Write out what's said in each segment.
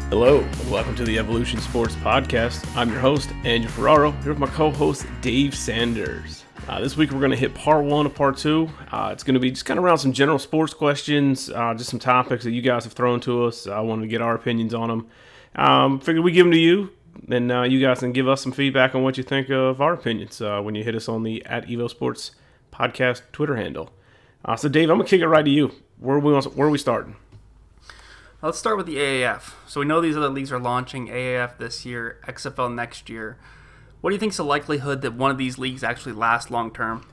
Hello, and welcome to the Evolution Sports Podcast. I'm your host, Drew Ferraro, here with my co-host, Dave Sanders. This week we're going to hit part one of part two. It's going to be just kind of around some general sports questions, just some topics that you guys have thrown to us. I wanted to get our opinions on them. Figured we give them to you, and you guys can give us some feedback on what you think of our opinions when you hit us on the @EvoSports Podcast Twitter handle. So Dave, I'm going to kick it right to you. Where are we starting? Let's start with the AAF. So we know these other leagues are launching AAF this year, XFL next year. What do you think is the likelihood that one of these leagues actually lasts long term?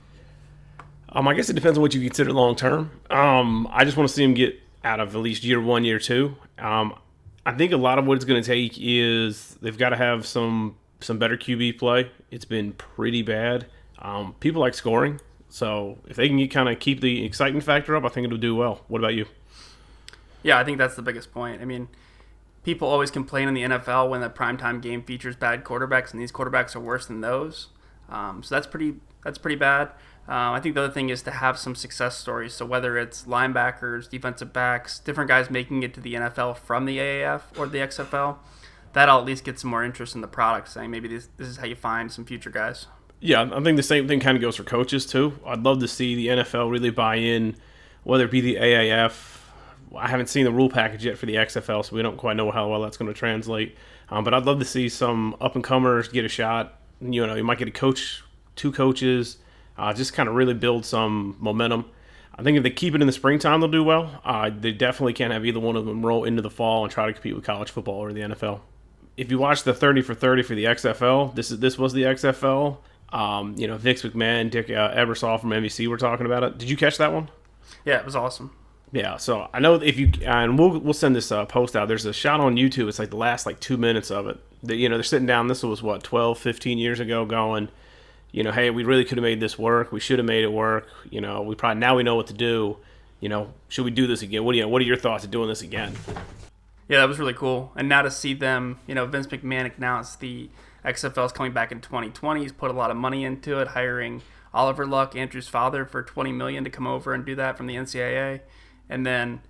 I guess it depends on what you consider long term. I just want to see them get out of at least year one, year two. I think a lot of what it's going to take is they've got to have some better QB play. It's been pretty bad. People like scoring, so if they can kind of keep the excitement factor up, I think it'll do well. What about you? Yeah, I think that's the biggest point. I mean, people always complain in the NFL when the primetime game features bad quarterbacks, and these quarterbacks are worse than those. So that's pretty bad. I think the other thing is to have some success stories. So whether it's linebackers, defensive backs, different guys making it to the NFL from the AAF or the XFL, that'll at least get some more interest in the product, saying maybe this is how you find some future guys. Yeah, I think the same thing kind of goes for coaches too. I'd love to see the NFL really buy in, whether it be the AAF. I haven't seen the rule package yet for the XFL, so we don't quite know how well that's going to translate. But I'd love to see some up-and-comers get a shot. You might get a coach, two coaches, just kind of really build some momentum. I think if they keep it in the springtime, they'll do well. They definitely can't have either one of them roll into the fall and try to compete with college football or the NFL. If you watch the 30 for 30 for the XFL, this was the XFL. Vince McMahon, Dick Ebersol from NBC were talking about it. Did you catch that one? Yeah, it was awesome. Yeah, so I know if you and we'll send this post out. There's a shot on YouTube. It's like the last 2 minutes of it. They're sitting down. This was 12, 15 years ago, going, hey, we really could have made this work. We should have made it work. We probably now we know what to do. Should we do this again? What are your thoughts of doing this again? Yeah, that was really cool. And now to see them, Vince McMahon announced the XFL is coming back in 2020. He's put a lot of money into it, hiring Oliver Luck, Andrew's father, for $20 million to come over and do that from the NCAA. And then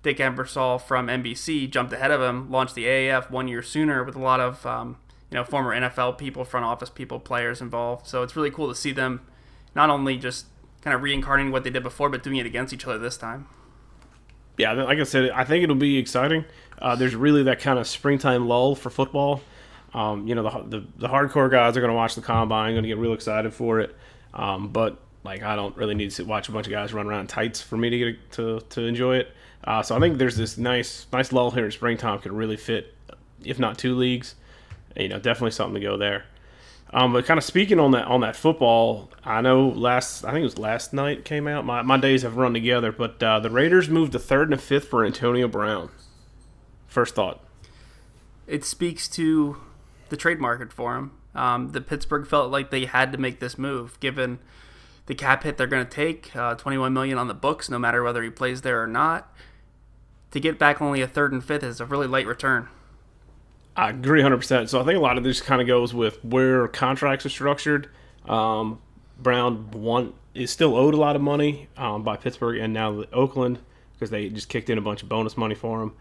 Dick Ebersol from NBC jumped ahead of him, launched the AAF 1 year sooner with a lot of former NFL people, front office people, players involved. So it's really cool to see them not only just kind of reincarnating what they did before, but doing it against each other this time. Yeah, like I said, I think it'll be exciting. There's really that kind of springtime lull for football. The hardcore guys are going to watch the combine, going to get real excited for it. But I don't really need to watch a bunch of guys run around in tights for me to get to enjoy it. So I think there's this nice lull here in springtime could really fit, if not two leagues. Definitely something to go there. But kind of speaking on that football, I know I think it was last night came out. My days have run together, but the Raiders moved to 3rd and 5th for Antonio Brown. First thought. It speaks to the trade market for him. The Pittsburgh felt like they had to make this move, given the cap hit they're going to take, $21 million on the books, no matter whether he plays there or not. To get back only a 3rd and 5th is a really light return. I agree 100%. So I think a lot of this kind of goes with where contracts are structured. Brown is still owed a lot of money by Pittsburgh and now Oakland because they just kicked in a bunch of bonus money for him.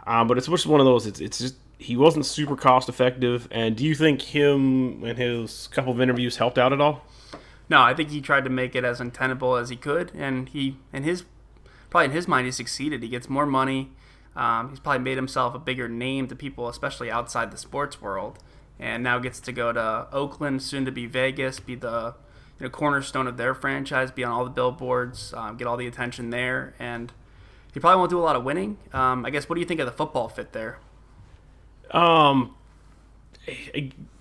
But it's just one of those. It's just he wasn't super cost effective. And do you think him and his couple of interviews helped out at all? No, I think he tried to make it as untenable as he could, and in his mind, he succeeded. He gets more money. He's probably made himself a bigger name to people, especially outside the sports world, and now gets to go to Oakland, soon to be Vegas, be the cornerstone of their franchise, be on all the billboards, get all the attention there, and he probably won't do a lot of winning. I guess, what do you think of the football fit there?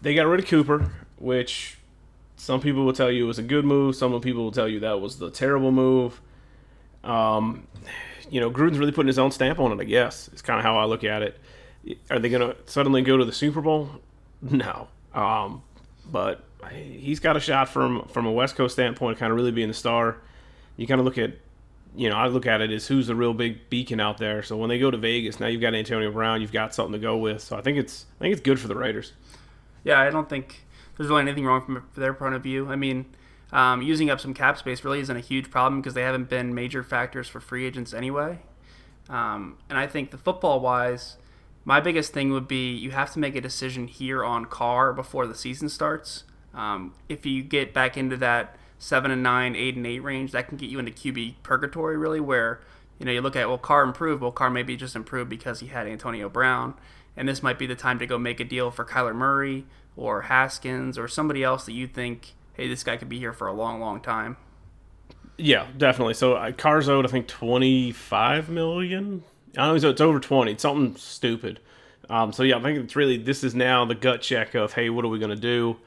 They got rid of Cooper, which some people will tell you it was a good move. Some people will tell you that was the terrible move. Gruden's really putting his own stamp on it, I guess. It's kind of how I look at it. Are they going to suddenly go to the Super Bowl? No. But he's got a shot from a West Coast standpoint, kind of really being the star. You kind of look at, I look at it as who's the real big beacon out there. So when they go to Vegas, now you've got Antonio Brown, you've got something to go with. So I think it's good for the Raiders. Yeah, I don't think there's really anything wrong from their point of view. I mean, using up some cap space really isn't a huge problem because they haven't been major factors for free agents anyway. And I think the football-wise, My biggest thing would be you have to make a decision here on Carr before the season starts. If you get back into that 7-9, 8-8 range, that can get you into QB purgatory, really, where you look at, well, Carr improved. Well, Carr maybe just improved because he had Antonio Brown, and this might be the time to go make a deal for Kyler Murray or Haskins or somebody else that you think, hey, this guy could be here for a long, long time. Yeah, definitely. So Carr's owed, I think, $25 million. I don't know, it's over 20. It's something stupid. So yeah, I think this is now the gut check of, hey, what are we going to do?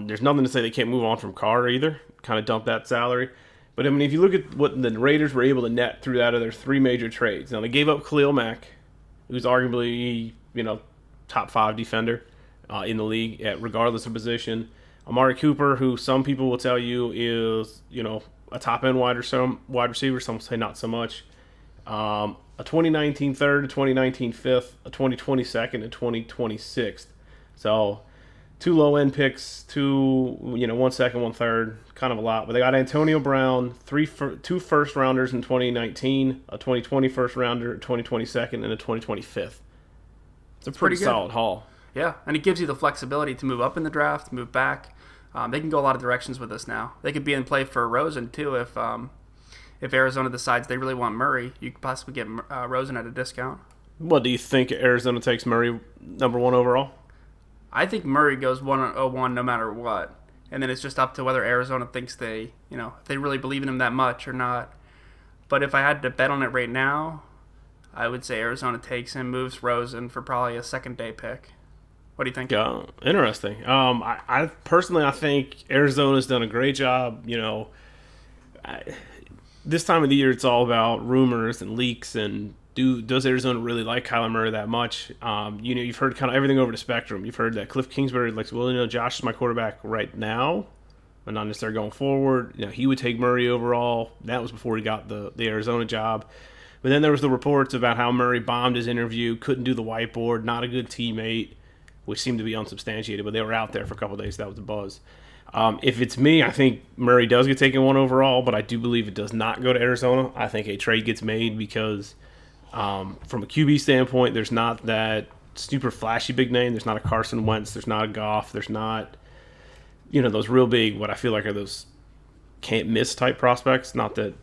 There's nothing to say they can't move on from Carr either. Kind of dump that salary. But I mean, if you look at what the Raiders were able to net through that of their three major trades. Now they gave up Khalil Mack, who's arguably, top 5 defender in the league regardless of position. Amari Cooper, who some people will tell you is, a top end wide receiver. Some say not so much. A 2019 third, a 2019 fifth, a 2020 second, and 2020 sixth. So 2 low end picks, 2 1 second, 1 third, kind of a lot. But they got Antonio Brown, 2 first rounders in 2019, a 2020 first rounder, a 2020 second, and a 2020 fifth. It's a pretty solid haul. Yeah, and it gives you the flexibility to move up in the draft, move back. They can go a lot of directions with this now. They could be in play for Rosen too if Arizona decides they really want Murray. You could possibly get Rosen at a discount. What do you think Arizona takes Murray number 1 overall? I think Murray goes 101 no matter what, and then it's just up to whether Arizona thinks if they really believe in him that much or not. But if I had to bet on it right now, I would say Arizona takes him, moves Rosen for probably a second-day pick. What do you think? Interesting. I personally, I think Arizona's done a great job. This time of the year, it's all about rumors and leaks. And does Arizona really like Kyler Murray that much? You've heard kind of everything over the spectrum. You've heard that Cliff Kingsbury likes, Josh is my quarterback right now, but not necessarily going forward. He would take Murray overall. That was before he got the Arizona job. But then there was the reports about how Murray bombed his interview, couldn't do the whiteboard, not a good teammate, which seemed to be unsubstantiated, but they were out there for a couple of days. So that was the buzz. If it's me, I think Murray does get taken 1 overall, but I do believe it does not go to Arizona. I think a trade gets made because from a QB standpoint, there's not that super flashy big name. There's not a Carson Wentz. There's not a Goff. There's not, those real big, what I feel like are those can't miss type prospects. Not that,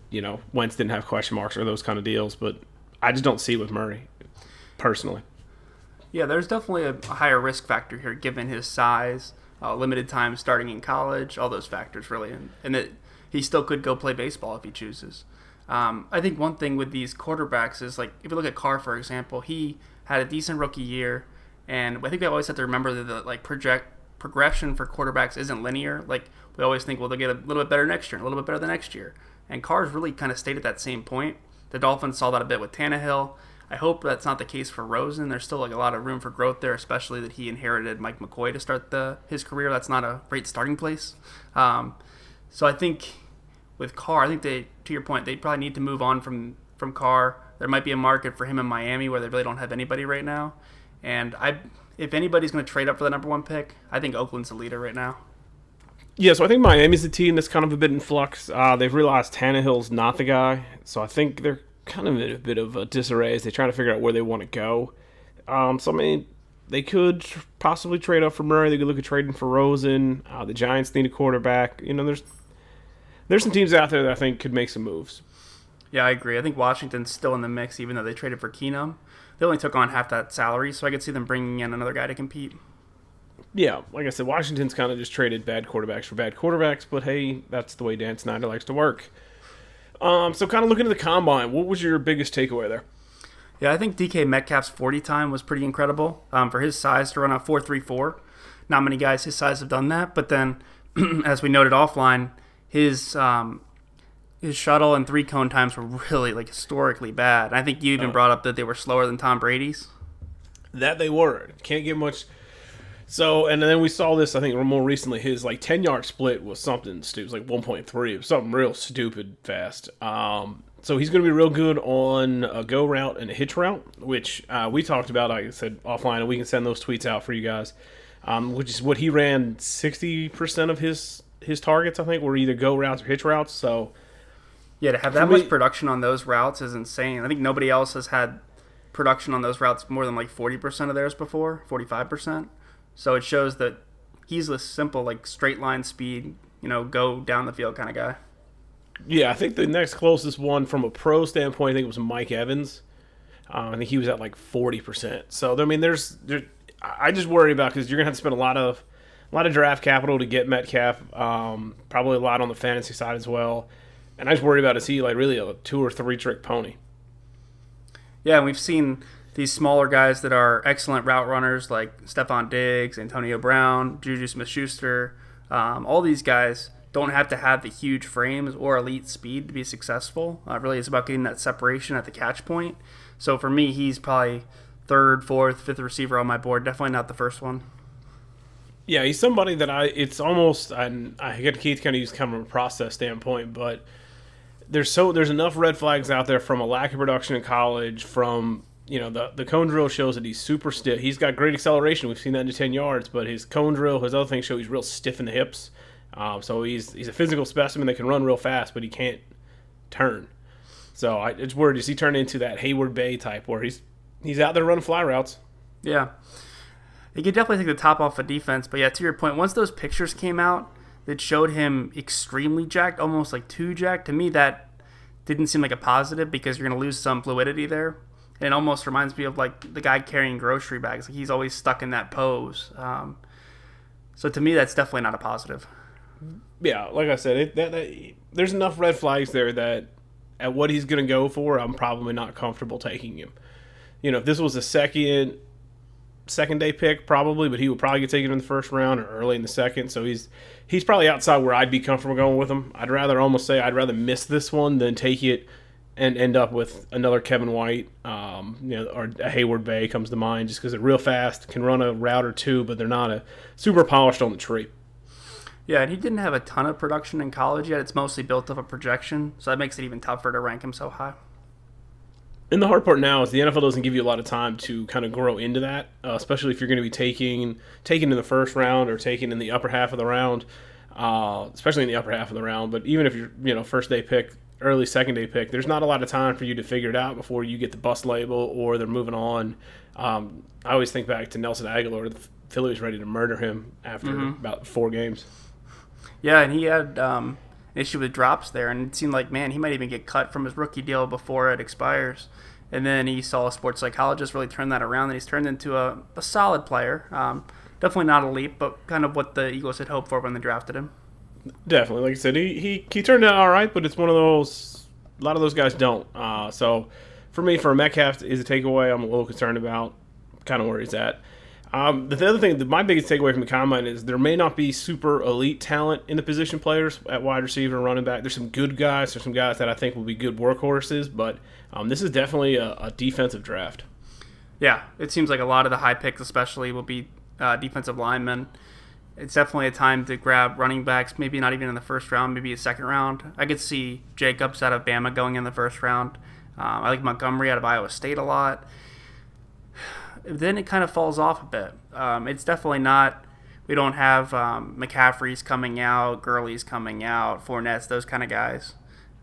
Wentz didn't have question marks or those kind of deals, but I just don't see it with Murray, personally. Yeah, there's definitely a higher risk factor here given his size, limited time starting in college, all those factors really, and that he still could go play baseball if he chooses. I think one thing with these quarterbacks is, like, if you look at Carr, for example, he had a decent rookie year, and I think we always have to remember that the progression for quarterbacks isn't linear. Like, we always think, well, they'll get a little bit better next year and a little bit better the next year. And Carr's really kind of stayed at that same point. The Dolphins saw that a bit with Tannehill. I hope that's not the case for Rosen. There's still a lot of room for growth there, especially that he inherited Mike McCoy to start his career. That's not a great starting place. So I think with Carr, to your point, they probably need to move on from Carr. There might be a market for him in Miami where they really don't have anybody right now. And if anybody's going to trade up for the number 1 pick, I think Oakland's the leader right now. Yeah, so I think Miami's the team that's kind of a bit in flux. They've realized Tannehill's not the guy, so I think they're kind of in a bit of a disarray as they try to figure out where they want to go. They could possibly trade up for Murray. They could look at trading for Rosen. The Giants need a quarterback. There's some teams out there that I think could make some moves. Yeah, I agree. I think Washington's still in the mix, even though they traded for Keenum. They only took on half that salary, so I could see them bringing in another guy to compete. Yeah, like I said, Washington's kind of just traded bad quarterbacks for bad quarterbacks, but hey, that's the way Dan Snyder likes to work. So kind of looking at the combine, what was your biggest takeaway there? Yeah, I think DK Metcalf's 40 time was pretty incredible. For his size to run a 4.34, not many guys his size have done that. But then, as we noted offline, his shuttle and 3-cone times were really historically bad. And I think you even brought up that they were slower than Tom Brady's. That they were. Can't get much. So, and then we saw this, I think, more recently. His 10-yard split was something stupid. It was 1.3. It was something real stupid fast. So he's going to be real good on a go route and a hitch route, which we talked about, like I said, offline, and we can send those tweets out for you guys, which is what he ran 60% of his targets, I think, were either go routes or hitch routes. So, yeah, to have that much production on those routes is insane. I think nobody else has had production on those routes more than like 40% of theirs before, 45%. So it shows that he's a simple, like, straight line speed, go down the field kind of guy. Yeah, I think the next closest one from a pro standpoint, I think it was Mike Evans. I think he was at like 40%. So I mean, I just worry about because you're gonna have to spend a lot of draft capital to get Metcalf. Probably a lot on the fantasy side as well. And I just worry about is he like really a 2 or 3 trick pony? Yeah, and we've seen these smaller guys that are excellent route runners like Stephon Diggs, Antonio Brown, Juju Smith-Schuster. All these guys don't have to have the huge frames or elite speed to be successful. Really, it's about getting that separation at the catch point. So for me, he's probably 3rd, 4th, 5th receiver on my board. Definitely not the first one. Yeah, he's somebody that it's almost, I get Keith kind of use kind of a process standpoint, but there's enough red flags out there from a lack of production in college, from the cone drill shows that he's super stiff. He's got great acceleration. We've seen that in the 10 yards, but his cone drill, his other things show he's real stiff in the hips. So he's a physical specimen that can run real fast, but he can't turn. So it's worried, is he turned into that Hayward Bay type where he's out there running fly routes? Yeah. He could definitely take the top off of defense, but yeah, to your point, once those pictures came out that showed him extremely jacked, almost like too jacked, to me that didn't seem like a positive because you're going to lose some fluidity there. And it almost reminds me of like the guy carrying grocery bags. Like he's always stuck in that pose. So to me, that's definitely not a positive. Yeah, like I said, there's enough red flags there that at what he's going to go for, I'm probably not comfortable taking him. If this was a second day pick, probably, but he would probably get taken in the first round or early in the second. So he's probably outside where I'd be comfortable going with him. I'd rather miss this one than take it and end up with another Kevin White, or a Hayward Bay comes to mind, just because they're real fast, can run a route or two, but they're not a super polished on the tree. Yeah, and he didn't have a ton of production in college yet. It's mostly built up a projection, so that makes it even tougher to rank him so high. And the hard part now is the NFL doesn't give you a lot of time to kind of grow into that, especially if you're going to be taking in the first round or taking in the upper half of the round, especially in the upper half of the round. But even if you're first day pick, early second day pick, there's not a lot of time for you to figure it out before you get the bust label or they're moving on. I always think back to Nelson Aguilar. The Philly was ready to murder him after about 4 games. Yeah, and he had an issue with drops there, and it seemed like, man, he might even get cut from his rookie deal before it expires. And then he saw a sports psychologist really turn that around, and he's turned into a solid player. Definitely not elite, but kind of what the Eagles had hoped for when they drafted him. Definitely. Like I said, he turned out all right, but it's one of those, a lot of those guys don't. So for me, for Metcalf is a takeaway I'm a little concerned about, kind of where he's at. The other thing, my biggest takeaway from the combine is there may not be super elite talent in the position players at wide receiver and running back. There's some good guys. There's some guys that I think will be good workhorses, but this is definitely a defensive draft. Yeah, it seems like a lot of the high picks especially will be defensive linemen. It's definitely a time to grab running backs, maybe not even in the first round, maybe a second round. I could see Jacobs out of Bama going in the first round. I like Montgomery out of Iowa State a lot. Then it kind of falls off a bit. It's definitely not, we don't have McCaffrey's coming out, Gurley's coming out, Fournette's, those kind of guys.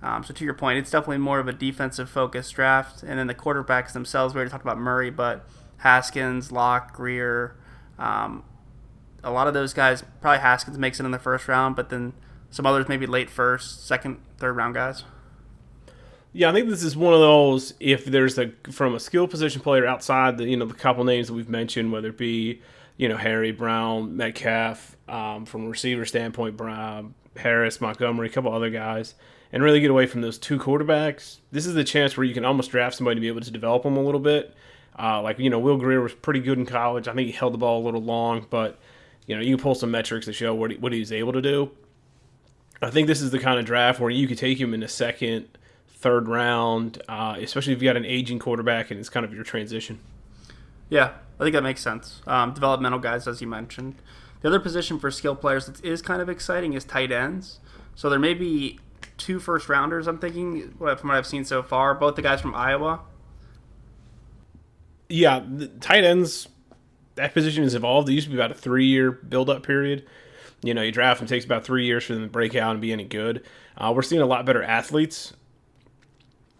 So to your point, it's definitely more of a defensive-focused draft. And then the quarterbacks themselves, we already talked about Murray, but Haskins, Locke, Greer, a lot of those guys, probably Haskins makes it in the first round, but then some others maybe late first, second, third round guys. Yeah, I think this is one of those, if there's from a skill position player outside the couple names that we've mentioned, whether it be Harry, Brown, Metcalf, from a receiver standpoint, Harris, Montgomery, a couple other guys, and really get away from those 2 quarterbacks. This is the chance where you can almost draft somebody to be able to develop them a little bit. Will Greer was pretty good in college. I think he held the ball a little long, but you can pull some metrics to show what he was able to do. I think this is the kind of draft where you could take him in the second, third round, especially if you got an aging quarterback and it's kind of your transition. Yeah, I think that makes sense. Developmental guys, as you mentioned. The other position for skill players that is kind of exciting is tight ends. So there may be 2 first rounders, I'm thinking, from what I've seen so far. Both the guys from Iowa. Yeah, the tight ends, that position has evolved. It used to be about a 3-year build-up period. You draft them, it takes about 3 years for them to break out and be any good. We're seeing a lot better athletes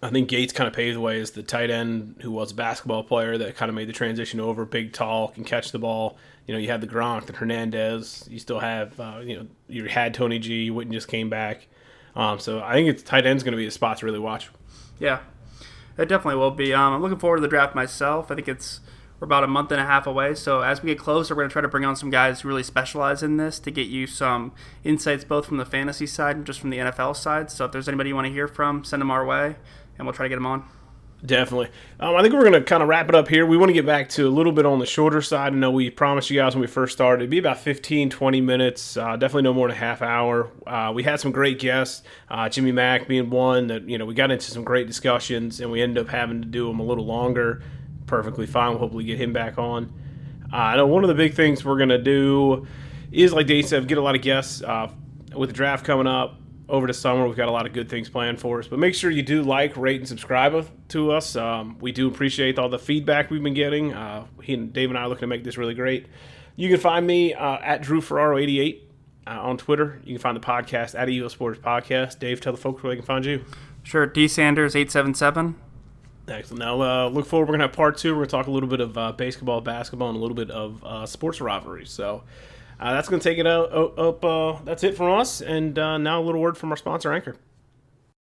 I think Gates kind of paved the way as the tight end who was a basketball player that kind of made the transition over. Big, tall, can catch the ball. You had the Gronk, the Hernandez. You still have, you had Tony G. Witten just came back. So I think tight end's going to be a spot to really watch. Yeah, it definitely will be. I'm looking forward to the draft myself. I think we're about a month and a half away. So as we get closer, we're going to try to bring on some guys who really specialize in this to get you some insights both from the fantasy side and just from the NFL side. So if there's anybody you want to hear from, send them our way, and we'll try to get them on. Definitely. I think we're going to kind of wrap it up here. We want to get back to a little bit on the shorter side. I know we promised you guys when we first started it'd be about 15, 20 minutes, definitely no more than a half hour. We had some great guests, Jimmy Mack being one that, we got into some great discussions, and we ended up having to do them a little longer. Perfectly fine. We'll hopefully get him back on. I know one of the big things we're going to do is, like Dave said, get a lot of guests with the draft coming up. Over the summer, we've got a lot of good things planned for us. But make sure you do like, rate, and subscribe to us. We do appreciate all the feedback we've been getting. Dave and I are looking to make this really great. You can find me at Drew Ferraro 88 on Twitter. You can find the podcast at EVO Sports Podcast. Dave, tell the folks where they can find you. Sure, D Sanders 877. Excellent. Now, look forward. We're going to have part 2. We're going to talk a little bit of baseball, basketball, and a little bit of sports rivalries. So that's going to take it up. That's it from us. And now a little word from our sponsor, Anchor.